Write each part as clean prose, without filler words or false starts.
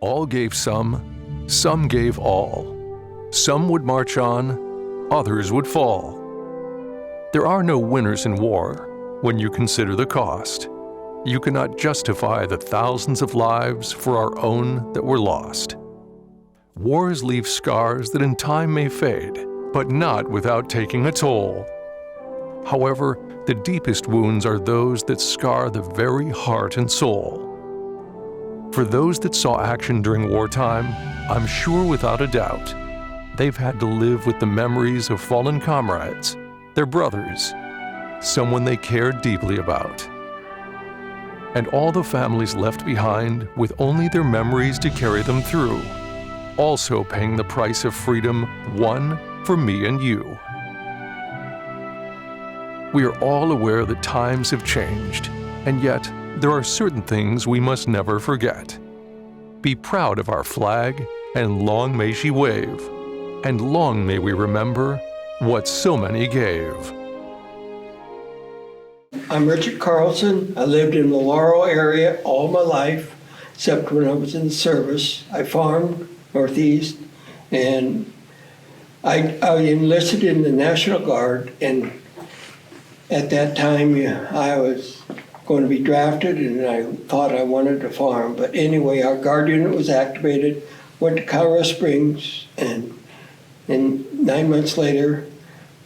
All gave some gave all. Some would march on, others would fall. There are no winners in war when you consider the cost. You cannot justify the thousands of lives for our own that were lost. Wars leave scars that in time may fade, but not without taking a toll. However, the deepest wounds are those that scar the very heart and soul. For those that saw action during wartime, I'm sure without a doubt, they've had to live with the memories of fallen comrades, their brothers, someone they cared deeply about. And all the families left behind with only their memories to carry them through, also paying the price of freedom won for me and you. We are all aware that times have changed, and yet there are certain things we must never forget. Be proud of our flag, and long may she wave, and long may we remember what so many gave. I'm Richard Carlson. I lived in the Laurel area all my life, except when I was in the service. I farmed northeast, and I enlisted in the National Guard, and at that time I was going to be drafted, and I thought I wanted to farm. But anyway, our guard unit was activated, went to Colorado Springs, and 9 months later,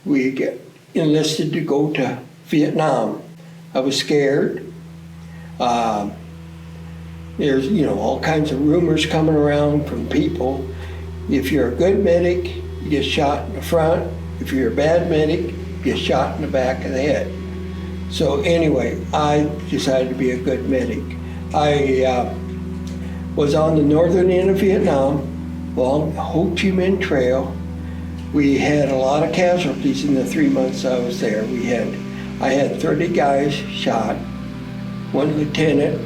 we get enlisted to go to Vietnam. I was scared. There's all kinds of rumors coming around from people. If you're a good medic, you get shot in the front. If you're a bad medic, you get shot in the back of the head. So anyway, I decided to be a good medic. I was on the northern end of Vietnam, along the Ho Chi Minh Trail. We had a lot of casualties in the 3 months I was there. I had 30 guys shot, one lieutenant,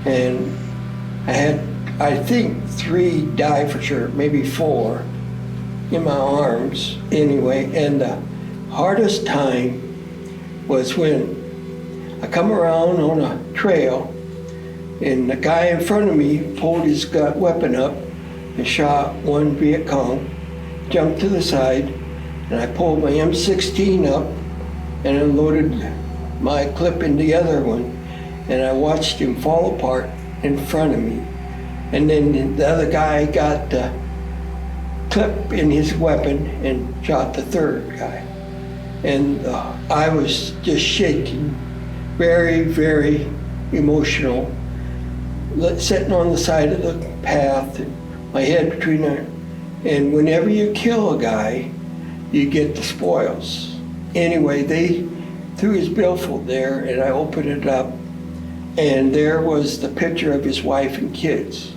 and I think 3 die for sure, maybe 4 in my arms anyway. And the hardest time was when I come around on a trail and the guy in front of me pulled his weapon up and shot one Viet Cong, jumped to the side, and I pulled my M16 up and unloaded my clip in the other one, and I watched him fall apart in front of me. And then the other guy got the clip in his weapon and shot the third guy. And I was just shaking, very, very emotional, sitting on the side of the path, and my head between there. And whenever you kill a guy, you get the spoils. Anyway, they threw his billfold there, and I opened it up, and there was the picture of his wife and kids.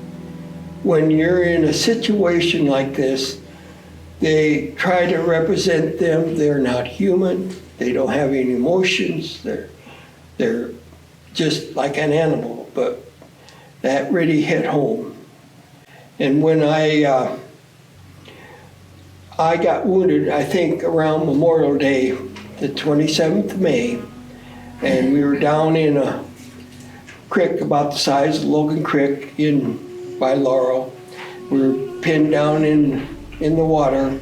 When you're in a situation like this, they try to represent them. They're not human. They don't have any emotions. They're just like an animal. But that really hit home. And when I got wounded, I think around Memorial Day, the 27th of May, and we were down in a creek about the size of Logan Creek by Laurel. We were pinned down in the water,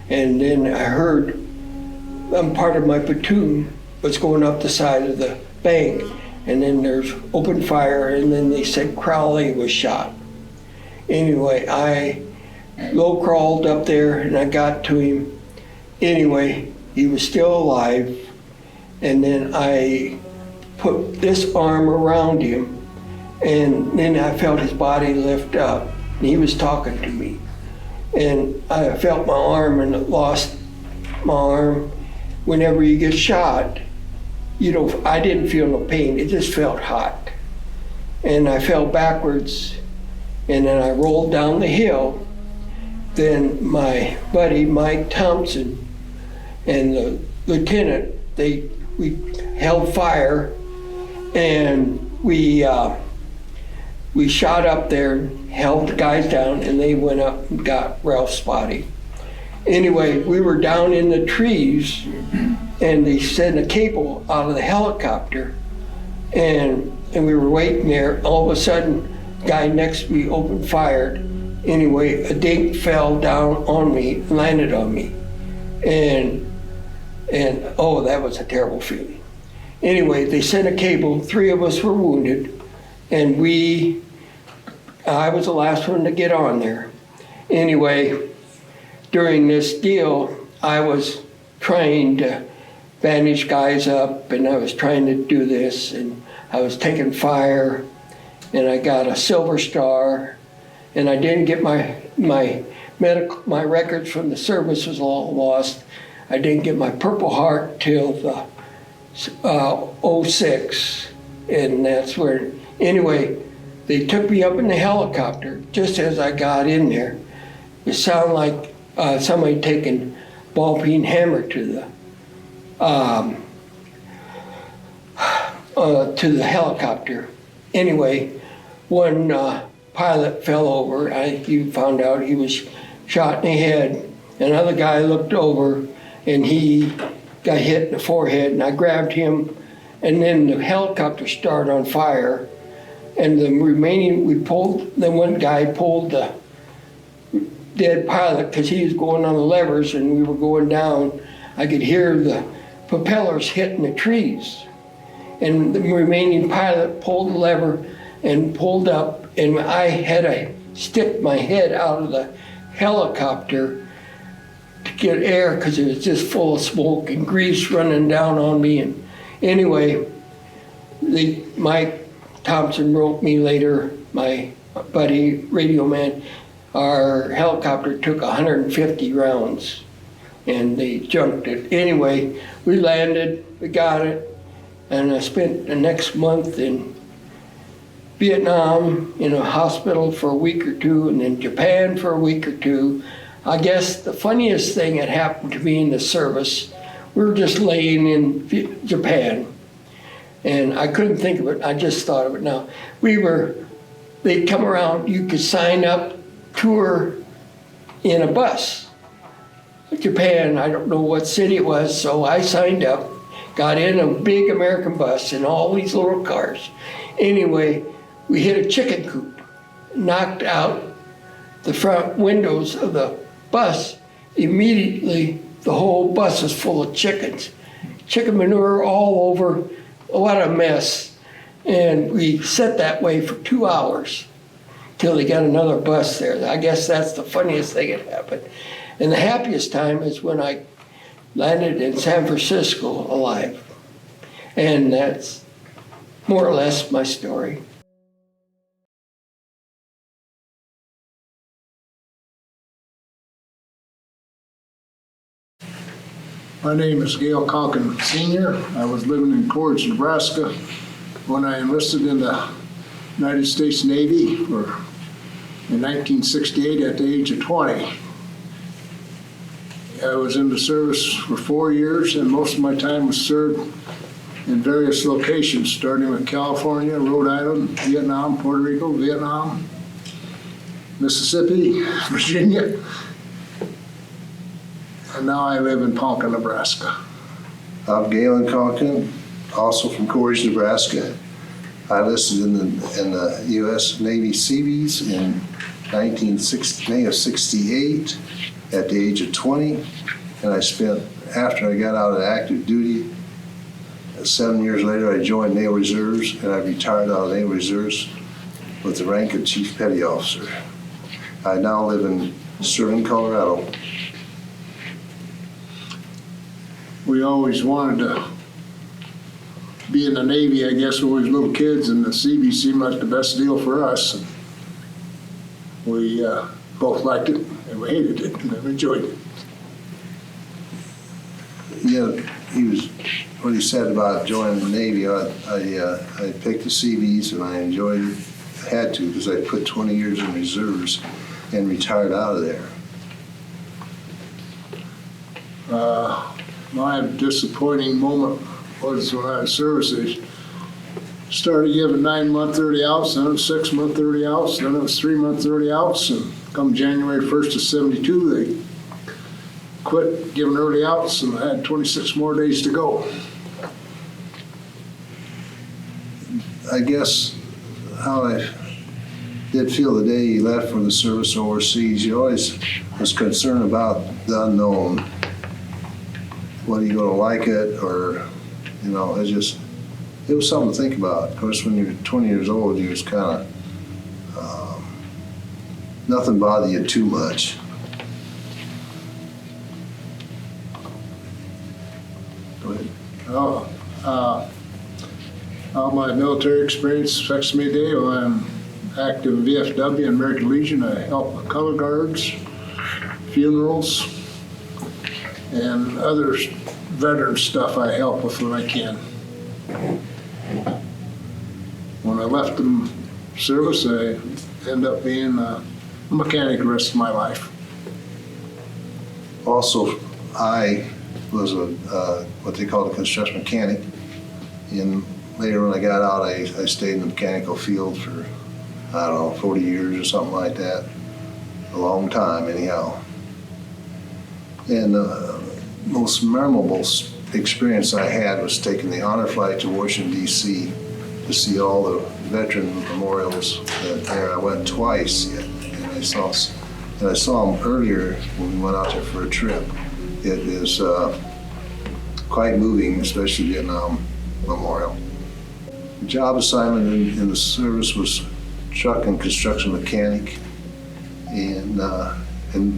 and then I heard part of my platoon was going up the side of the bank, and then there's open fire, and then they said Crowley was shot. Anyway, I low crawled up there and I got to him. Anyway, he was still alive, and then I put this arm around him, and then I felt his body lift up, and he was talking to me. And I felt my arm and lost my arm. Whenever you get shot, I didn't feel no pain, it just felt hot. And I fell backwards, and then I rolled down the hill. Then my buddy, Mike Thompson, and the lieutenant, we held fire, and we shot up there, held the guys down, and they went up and got Ralph's body. Anyway, we were down in the trees, and they sent a cable out of the helicopter, and we were waiting there. All of a sudden, guy next to me opened fire. Anyway, a dink fell down on me, landed on me. And oh, that was a terrible feeling. Anyway, they sent a cable, 3 of us were wounded, and I was the last one to get on there. Anyway, during this deal, I was trying to bandage guys up, and I was trying to do this, and I was taking fire, and I got a Silver Star, and I didn't get my records from the service was all lost. I didn't get my Purple Heart till the 06, and that's where, anyway, they took me up in the helicopter. Just as I got in there, it sounded like somebody taking ball-peen hammer to the helicopter. Anyway, one pilot fell over. You found out he was shot in the head. Another guy looked over, and he got hit in the forehead, and I grabbed him, and then the helicopter started on fire, and the one guy pulled the dead pilot because he was going on the levers and we were going down. I could hear the propellers hitting the trees, and the remaining pilot pulled the lever and pulled up, and I had to stick my head out of the helicopter to get air because it was just full of smoke and grease running down on me. And anyway, Mike Thompson wrote me later, my buddy, radio man, our helicopter took 150 rounds and they junked it. Anyway, we landed, we got it, and I spent the next month in Vietnam in a hospital for a week or two, and then Japan for a week or two. I guess the funniest thing that happened to me in the service, we were just laying in Japan, and I couldn't think of it, I just thought of it now. They'd come around, you could sign up, tour in a bus. Japan, I don't know what city it was, so I signed up, got in a big American bus and all these little cars. Anyway, we hit a chicken coop, knocked out the front windows of the bus. Immediately, the whole bus was full of chickens. Chicken manure all over, what a mess. And we sat that way for 2 hours till they got another bus there. I guess that's the funniest thing that happened. And the happiest time is when I landed in San Francisco alive. And that's more or less my story. My name is Gale Calkin Sr. I was living in Corridge, Nebraska when I enlisted in the United States Navy in 1968 at the age of 20. I was in the service for 4 years, and most of my time was served in various locations, starting with California, Rhode Island, Vietnam, Puerto Rico, Vietnam, Mississippi, Virginia, and now I live in Ponca, Nebraska. I'm Galen Conkin, also from Corridge, Nebraska. I enlisted in the U.S. Navy Seabees in May of '68 at the age of 20, and I spent, after I got out of active duty, 7 years later I joined Naval Reserves, and I retired out of Naval Reserves with the rank of Chief Petty Officer. I now live in Sterling, Colorado. We always wanted to be in the Navy, I guess, when we was little kids, and the Seabees seemed like the best deal for us. And we both liked it, and we hated it, and enjoyed it. Yeah, what he said about joining the Navy, I picked the Seabees, and I enjoyed it. I had to, because I put 20 years in reserves and retired out of there. My disappointing moment was when I was service age. Started giving 9-month 30 outs, then it was 6-month 30 outs, then it was 3-month 30 outs, and come January 1st of '72, they quit giving early outs, and I had 26 more days to go. I guess how I did feel the day you left for the service overseas, you always was concerned about the unknown. Whether you're gonna like it or, you know, it was something to think about. Of course, when you're 20 years old, you was kind of, nothing bothered you too much. Go ahead. All my military experience affects me today. Well, I'm active in VFW and American Legion. I help with color guards, funerals, and other veteran stuff I help with when I can. When I left the service, I ended up being a mechanic the rest of my life. Also, I was what they call a construction mechanic. And later when I got out, I stayed in the mechanical field for, I don't know, 40 years or something like that. A long time anyhow. And the most memorable experience I had was taking the honor flight to Washington, D.C. to see all the veteran memorials there. I went twice yet, and I saw them earlier when we went out there for a trip. It is quite moving, especially Vietnam Memorial. The job assignment in the service was truck and construction mechanic, and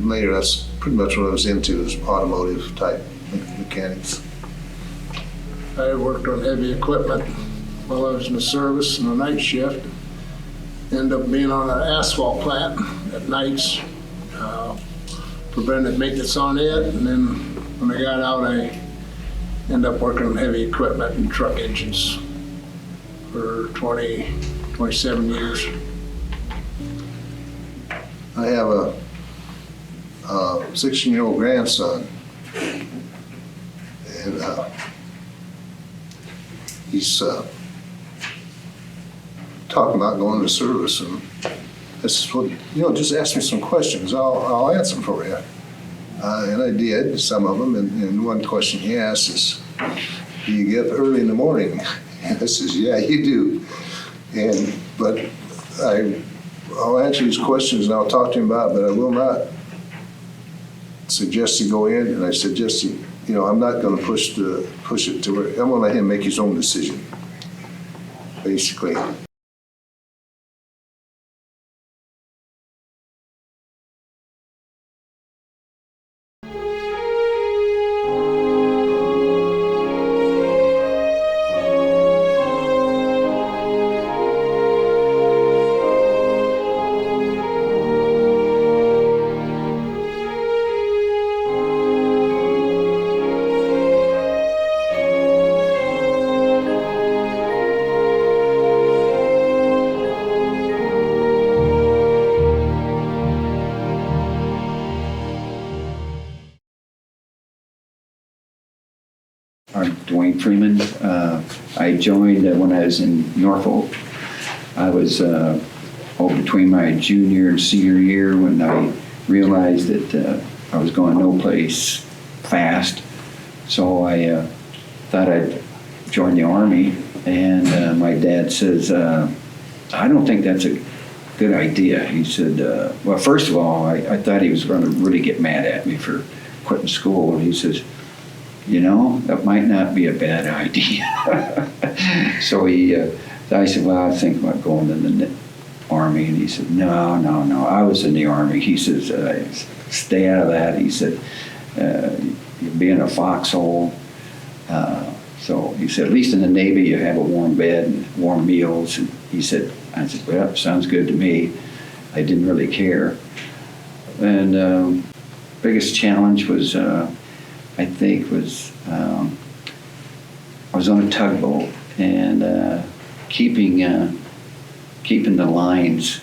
later that's pretty much what I was into, is automotive type mechanics. I worked on heavy equipment while I was in the service in the night shift. Ended up being on an asphalt plant at nights, preventive maintenance on it, and then when I got out, I ended up working on heavy equipment and truck engines for 27 years. I have a 16-year-old grandson, and he's talking about going to service, and I said, well, you know, just ask me some questions, I'll answer them for you. And I did, some of them, and one question he asked is, do you get up early in the morning? And I says, yeah, you do. But I'll answer these questions and I'll talk to him about it, but I will not suggest he go in, and I suggest he, you know, I'm not gonna push it to where, I'm gonna let him make his own decision, basically. Freeman. I joined when I was in Norfolk. I was between my junior and senior year when I realized that I was going no place fast. So I thought I'd join the Army, and my dad says, I don't think that's a good idea. He said, well, first of all, I thought he was going to really get mad at me for quitting school. And he says, you know, that might not be a bad idea. So I said, well, I think about going to the Army. And he said, no. I was in the Army. He says, stay out of that. He said, you're being a foxhole. So he said, at least in the Navy, you have a warm bed and warm meals. And I said, well, sounds good to me. I didn't really care. And biggest challenge was, I think, I was on a tugboat, and keeping the lines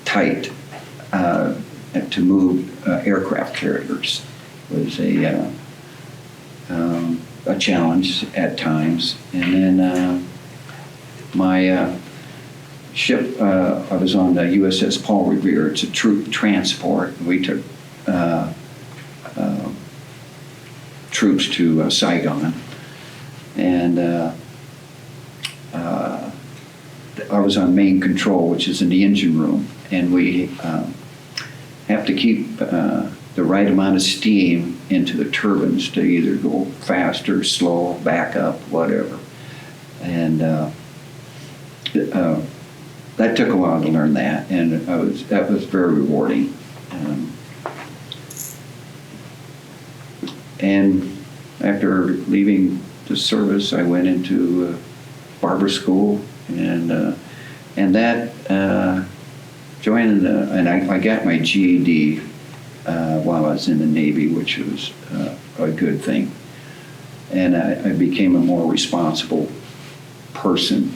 tight to move aircraft carriers was a challenge at times. And then my ship, I was on the USS Paul Revere. It's a troop transport. We took troops to Saigon, and I was on main control, which is in the engine room, and we have to keep the right amount of steam into the turbines to either go faster, slow, back up, whatever. And that took a while to learn that, and that was very rewarding. And after leaving the service, I went into barber school, and that joined and I got my GED while I was in the Navy, which was a good thing. And I became a more responsible person.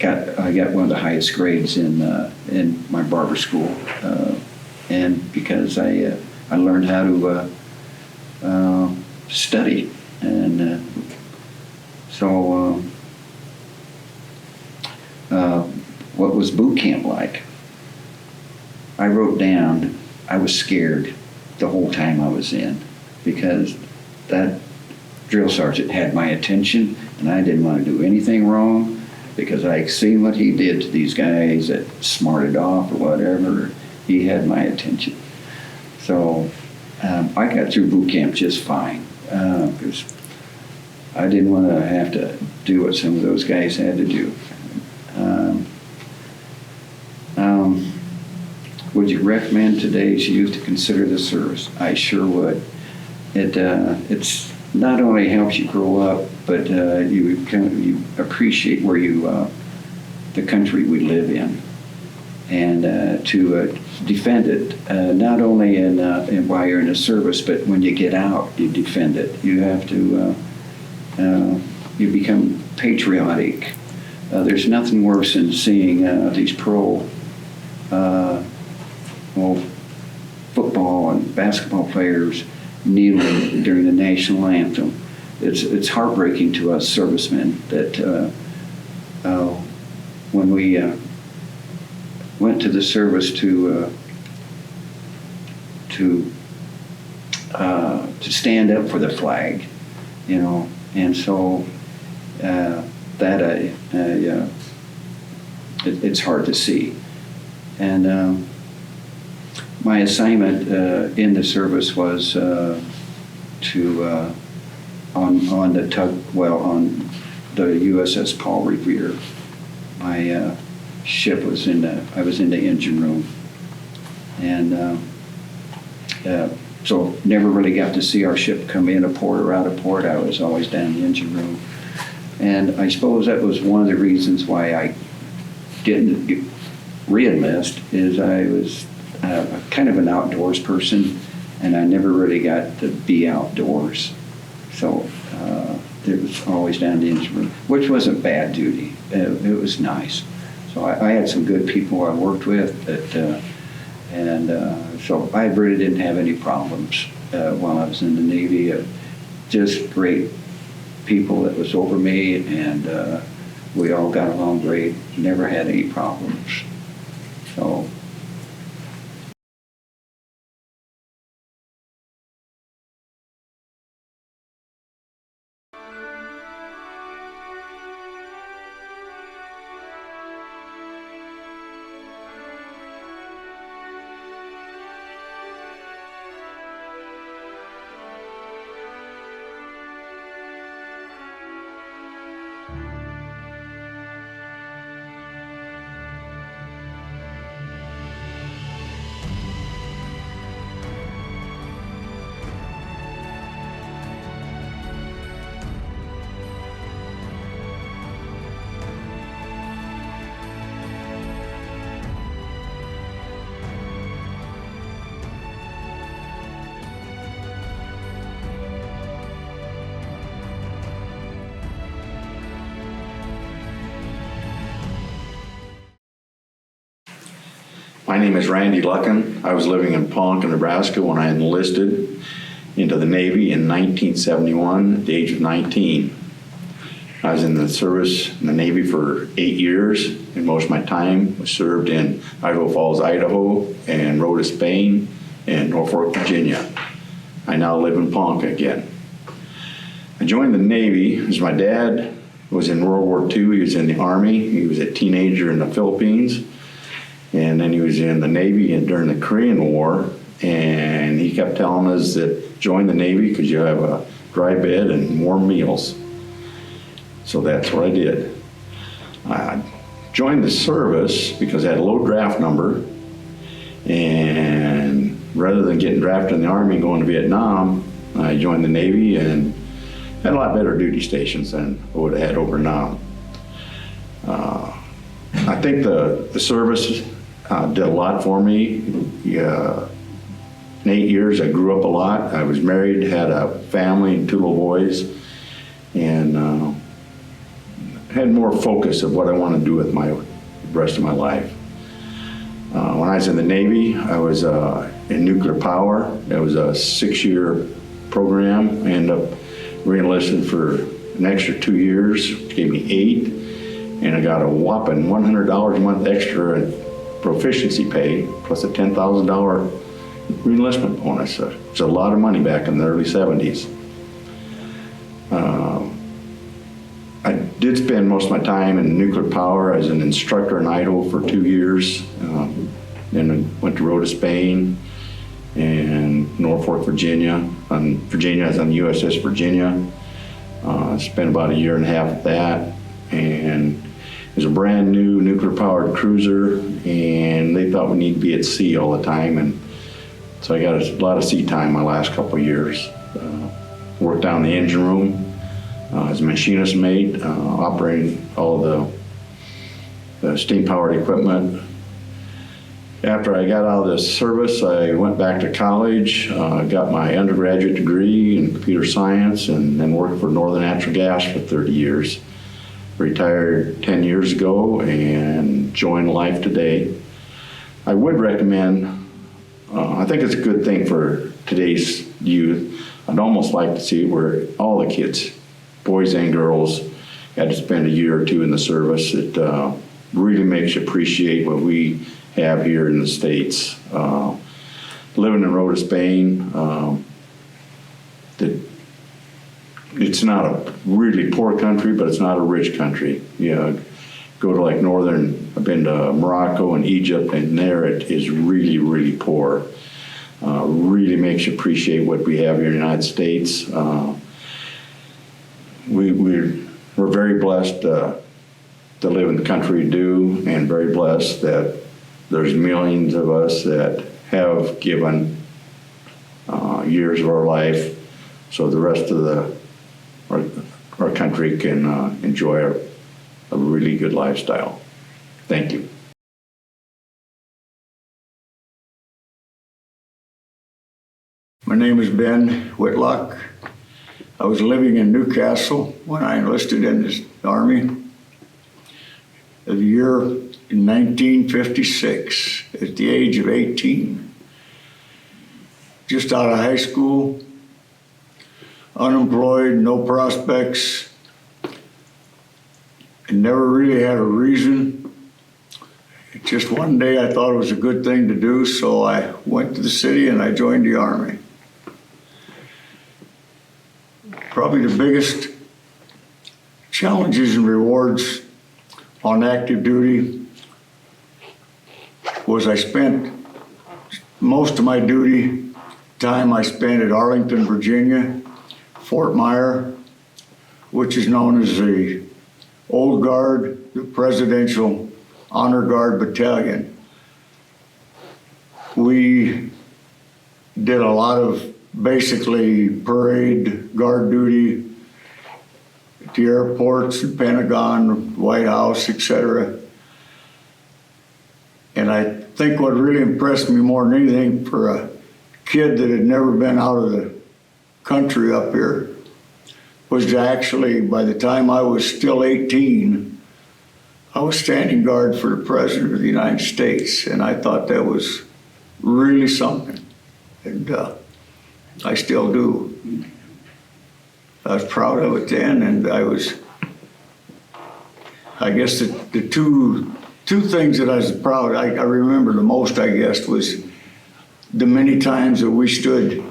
I got one of the highest grades in my barber school, and because I learned how to study, and so what was boot camp like? I wrote down I was scared the whole time I was in, because that drill sergeant had my attention, and I didn't want to do anything wrong, because I seen what he did to these guys that smarted off or whatever. He had my attention. So I got through boot camp just fine, because I didn't want to have to do what some of those guys had to do. Would you recommend today's youth to consider the service? I sure would. It's not only helps you grow up, but you appreciate where the country we live in, and to defend it, not only in while you're in the service, but when you get out, you defend it. You have to you become patriotic. There's nothing worse than seeing these pro football and basketball players kneeling during the national anthem. It's heartbreaking to us servicemen that when we went to the service to stand up for the flag, and so it's hard to see. And my assignment in the service was on the USS Paul Revere. My ship was I was in the engine room, and so never really got to see our ship come in a port or out of port. I was always down in the engine room, and I suppose that was one of the reasons why I didn't re-enlist. Is I was kind of an outdoors person, and I never really got to be outdoors. So it was always down in the engine room, which wasn't bad duty. It was nice. So I had some good people I worked with, so I really didn't have any problems while I was in the Navy. Just great people that was over me, and we all got along great. Never had any problems. So. My name is Randy Lucken. I was living in Ponca, Nebraska when I enlisted into the Navy in 1971 at the age of 19. I was in the service in the Navy for 8 years, and most of my time was served in Idaho Falls, Idaho, and Rhoda, Spain, and Norfolk, Virginia. I now live in Ponca again. I joined the Navy because my dad was in World War II. He was in the Army. He was a teenager in the Philippines. And then he was in the Navy during the Korean War. And he kept telling us that join the Navy because you have a dry bed and warm meals. So that's what I did. I joined the service because I had a low draft number. And rather than getting drafted in the Army and going to Vietnam, I joined the Navy and had a lot better duty stations than I would have had over now. I think the service did a lot for me. In 8 years, I grew up a lot. I was married, had a family and 2 little boys, and had more focus of what I want to do with the rest of my life. When I was in the Navy, I was in nuclear power. It was a 6-year program. I ended up re-enlisted for an extra 2 years, which gave me 8, and I got a whopping $100 a month extra in proficiency pay, plus a $10,000 re-enlistment bonus. It's a lot of money back in the early 70s. I did spend most of my time in nuclear power. I was an instructor in Idaho for 2 years. Then I went to Rota, Spain, and Norfolk, Virginia. On Virginia, I was on the USS Virginia. Spent about 1.5 years at that. And it was a brand new nuclear powered cruiser, and they thought we need to be at sea all the time. And so I got a lot of sea time my last couple of years. Worked down in the engine room as a machinist mate, operating all the steam powered equipment. After I got out of the service, I went back to college, got my undergraduate degree in computer science, and then worked for Northern Natural Gas for 30 years. Retired 10 years ago and joined Life Today. I would recommend, I think it's a good thing for today's youth. I'd almost like to see where all the kids, boys and girls, had to spend 1 year or 2 in the service. It really makes you appreciate what we have here in the States. Living in Rota, Spain, it's not a really poor country, but it's not a rich country. Go to like I've been to Morocco and Egypt, and there it is really, really poor. Really makes you appreciate what we have here in the United States. We're very blessed to live in the country we do, and very blessed that there's millions of us that have given years of our life so the rest of our country can enjoy a really good lifestyle. Thank you. My name is Ben Whitlock. I was living in Newcastle when I enlisted in the Army. The year in 1956, at the age of 18. Just out of high school, unemployed, no prospects, and never really had a reason. Just one day I thought it was a good thing to do, so I went to the city and I joined the Army. Probably the biggest challenges and rewards on active duty was I spent most of my duty time I spent at Arlington, Virginia, Fort Myer, which is known as the Old Guard, the Presidential Honor Guard Battalion. We did a lot of basically parade, guard duty at the airports, the Pentagon, White House, etc. And I think what really impressed me more than anything for a kid that had never been out of the country up here was to actually, by the time I was still 18, I was standing guard for the President of the United States, and I thought that was really something, and I still do. I was proud of it then, and I guess the two things that I was proud, I remember the most, I guess, was the many times that we stood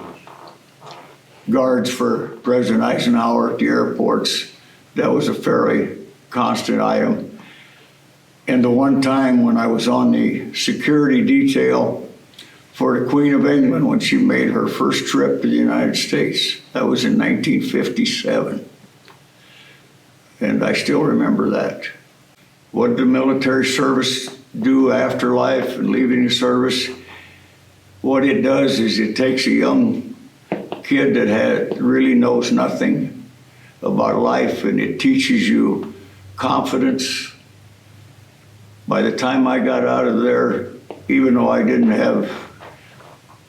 guards for President Eisenhower at the airports. That was a fairly constant item. And the one time when I was on the security detail for the Queen of England when she made her first trip to the United States, that was in 1957. And I still remember that. What did the military service do after life and leaving the service? What it does is it takes a young kid that really knows nothing about life, and it teaches you confidence. By the time I got out of there, even though I didn't have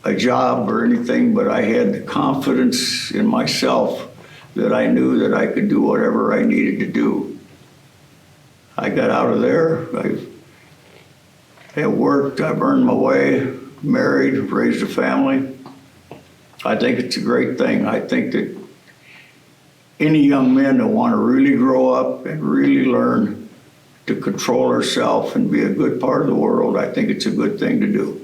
a job or anything, but I had the confidence in myself that I knew that I could do whatever I needed to do. I got out of there, I have worked, I've earned my way, married, raised a family. I think it's a great thing. I think that any young men that want to really grow up and really learn to control ourselves and be a good part of the world, I think it's a good thing to do.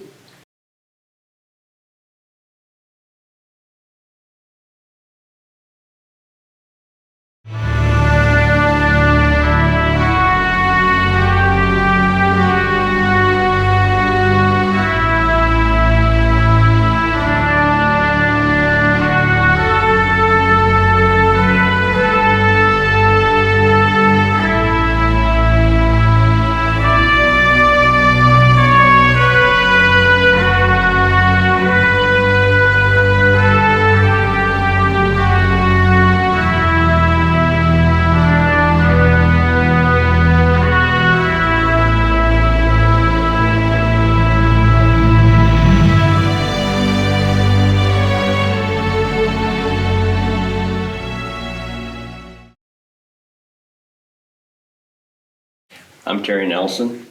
I'm Terry Nelson.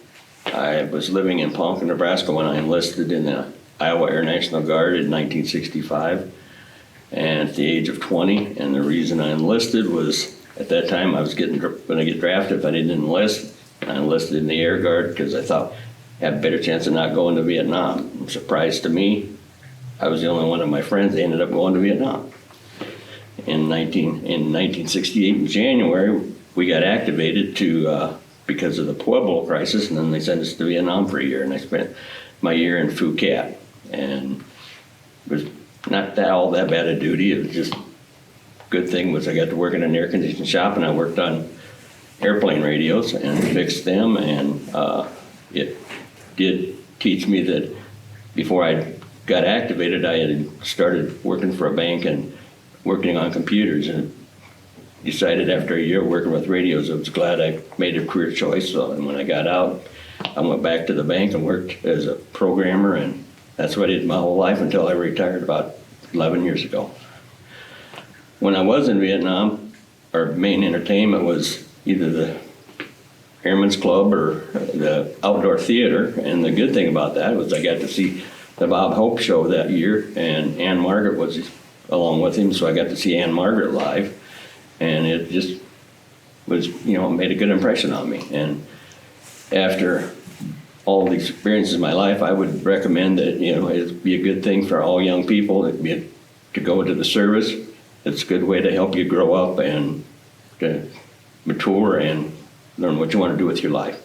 I was living in Ponca, Nebraska when I enlisted in the Iowa Air National Guard in 1965, and at the age of 20. And the reason I enlisted was at that time I was going to get drafted if I didn't enlist. I enlisted in the Air Guard because I thought I had a better chance of not going to Vietnam. Surprise to me, I was the only one of my friends that ended up going to Vietnam. In 1968, in January, we got activated to because of the Pueblo crisis, and then they sent us to Vietnam for a year, and I spent my year in Phuket. And it was not all that bad a duty. It was just good thing was I got to work in an air conditioned shop, and I worked on airplane radios and fixed them, and it did teach me that before I got activated, I had started working for a bank and working on computers, and decided after a year working with radios, I was glad I made a career choice. So, and when I got out, I went back to the bank and worked as a programmer, and that's what I did my whole life until I retired about 11 years ago. When I was in Vietnam, our main entertainment was either the Airmen's Club or the outdoor theater, and the good thing about that was I got to see the Bob Hope show that year, and Ann Margaret was along with him, so I got to see Ann Margaret live. And it just was, made a good impression on me. And after all the experiences in my life, I would recommend that, it'd be a good thing for all young people to go into the service. It's a good way to help you grow up and to mature and learn what you want to do with your life.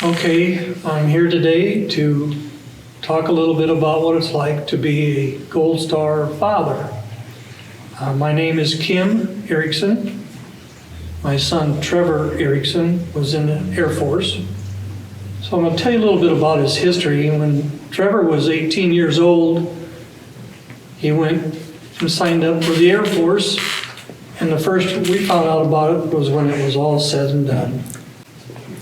Okay, I'm here today to talk a little bit about what it's like to be a Gold Star father. My name is Kim Erickson. My son Trevor Erickson was in the Air Force. So I'm going to tell you a little bit about his history. When Trevor was 18 years old, he went and signed up for the Air Force, and the first we found out about it was when it was all said and done.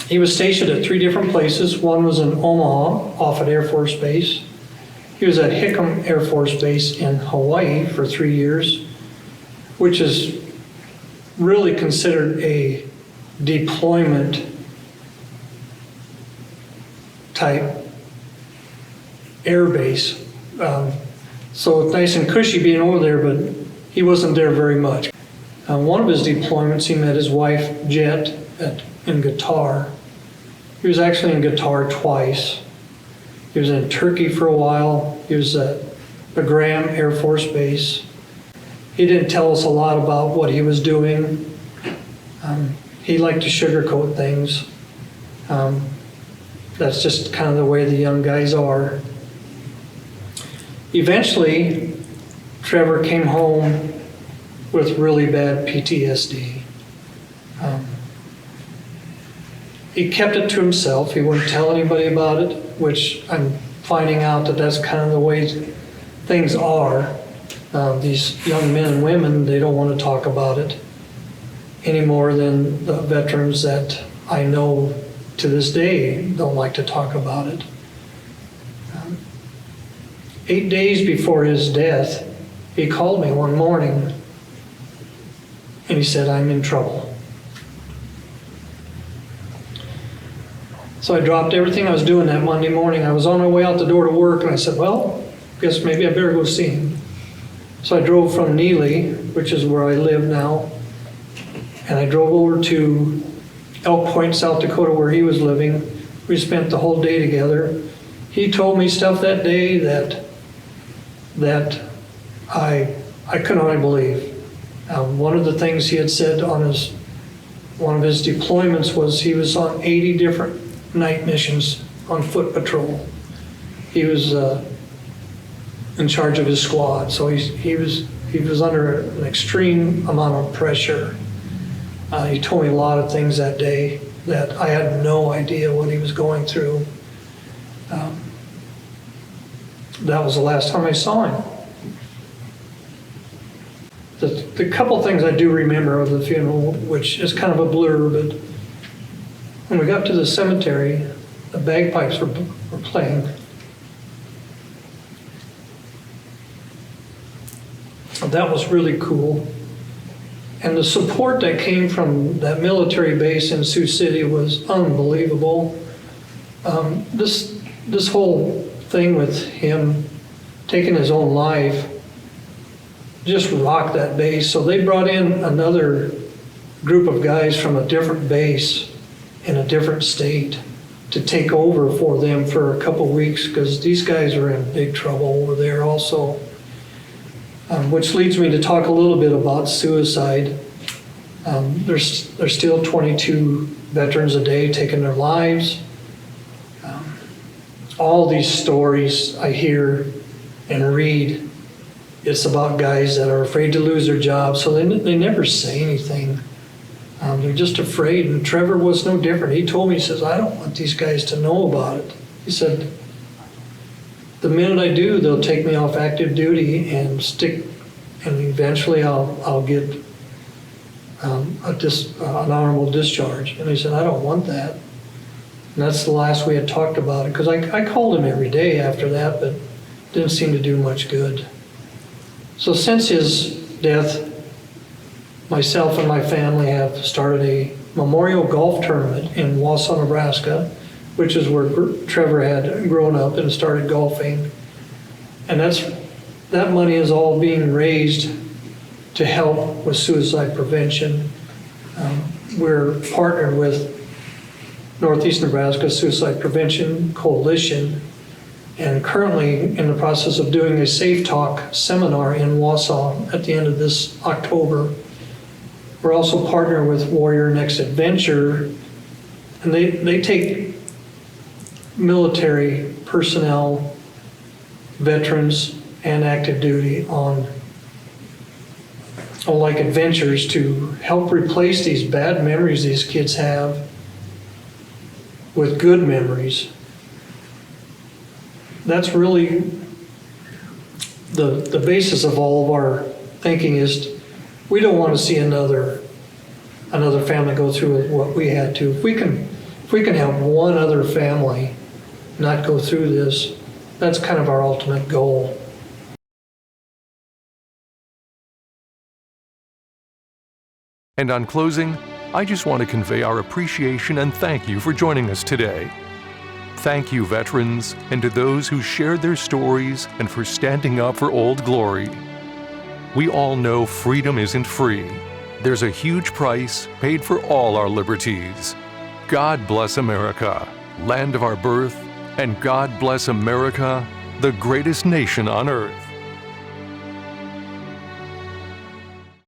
He was stationed at 3 different places. One was in Omaha, off at Air Force Base. He was at Hickam Air Force Base in Hawaii for 3 years, which is really considered a deployment type air base. So it's nice and cushy being over there, but he wasn't there very much. One of his deployments, he met his wife, Jet, in Qatar. He was actually in Qatar twice. He was in Turkey for a while. He was at Bagram Air Force Base. He didn't tell us a lot about what he was doing. He liked to sugarcoat things. That's just kind of the way the young guys are. Eventually, Trevor came home with really bad PTSD. He kept it to himself. He wouldn't tell anybody about it, which I'm finding out that that's kind of the way things are. These young men and women, they don't want to talk about it any more than the veterans that I know to this day don't like to talk about it. 8 days before his death, he called me one morning and he said, "I'm in trouble." So I dropped everything I was doing that Monday morning. I was on my way out the door to work, and I said, well, guess maybe I better go see him. So I drove from Neely, which is where I live now, and I drove over to Elk Point, South Dakota, where he was living. We spent the whole day together. He told me stuff that day that I could not believe. One of the things he had said on one of his deployments was he was on 80 different night missions on foot patrol. He was in charge of his squad, so he was under an extreme amount of pressure. He told me a lot of things that day that I had no idea what he was going through. That was the last time I saw him. The couple things I do remember of the funeral, which is kind of a blur, but when we got to the cemetery, the bagpipes were playing. That was really cool. And the support that came from that military base in Sioux City was unbelievable. This whole thing with him taking his own life just rocked that base. So they brought in another group of guys from a different base in a different state to take over for them for a couple weeks, because these guys are in big trouble over there also. Which leads me to talk a little bit about suicide. There's still 22 veterans a day taking their lives. All these stories I hear and read, it's about guys that are afraid to lose their jobs, so they never say anything. They're just afraid, and Trevor was no different. He told me, he says, I don't want these guys to know about it. He said, the minute I do, they'll take me off active duty and eventually I'll get an honorable discharge. And he said, I don't want that. And that's the last we had talked about it, because I called him every day after that, but didn't seem to do much good. So since his death, myself and my family have started a memorial golf tournament in Wausau, Nebraska, which is where Trevor had grown up and started golfing. And that money is all being raised to help with suicide prevention. We're partnered with Northeast Nebraska Suicide Prevention Coalition, and currently in the process of doing a Safe Talk seminar in Wausau at the end of this October. We're also partnered with Warrior Next Adventure, and they take military personnel, veterans, and active duty on like adventures to help replace these bad memories these kids have with good memories. That's really the basis of all of our thinking. Is we don't want to see another family go through what we had to. If we can help one other family not go through this, that's kind of our ultimate goal. And on closing, I just want to convey our appreciation and thank you for joining us today. Thank you, veterans, and to those who shared their stories and for standing up for Old Glory. We all know freedom isn't free. There's a huge price paid for all our liberties. God bless America, land of our birth, And God bless America, the greatest nation on earth.